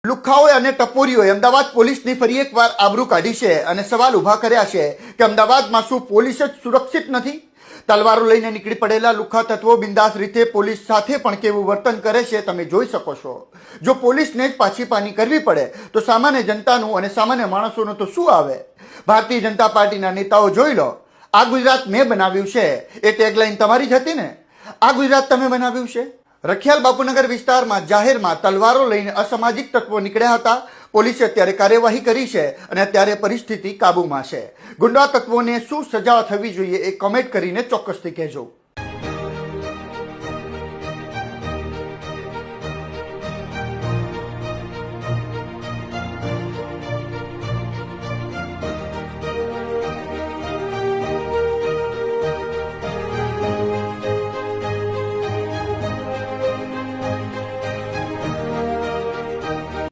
લુખ્ખાઓએ અને ટપોરીઓએ અમદાવાદ પોલીસની ફરી એકવાર આબરૂ કાઢી છે અને સવાલ ઊભા કર્યા છે કે અમદાવાદમાં શું પોલીસ જ સુરક્ષિત નથી? તલવારો લઈને નીકળી પડેલા લુખ્ખા તત્વો બિંદાસ રીતે પોલીસ સાથે પણ કેવું વર્તન કરે છે તમે જોઈ શકો છો. જો પોલીસને જ પાછી પાની કરવી પડે તો સામાન્ય જનતાનું અને સામાન્ય માણસોનું તો શું આવે? ભારતીય જનતા પાર્ટીના નેતાઓ જોઈ લો, આ ગુજરાત મેં બનાવ્યું છે એ ટેગલાઈન તમારી જ હતી ને. આ ગુજરાત તમે બનાવ્યું છે. રખિયાલ બાપુનગર વિસ્તારમાં જાહેરમાં તલવારો લઈને અસામાજિક તત્વો નીકળ્યા હતા. પોલીસે અત્યારે કાર્યવાહી કરી છે અને અત્યારે પરિસ્થિતિ કાબૂમાં છે. ગુંડા તત્વોને શું સજા થવી જોઈએ એ કમેન્ટ કરીને ચોક્કસથી કહેજો.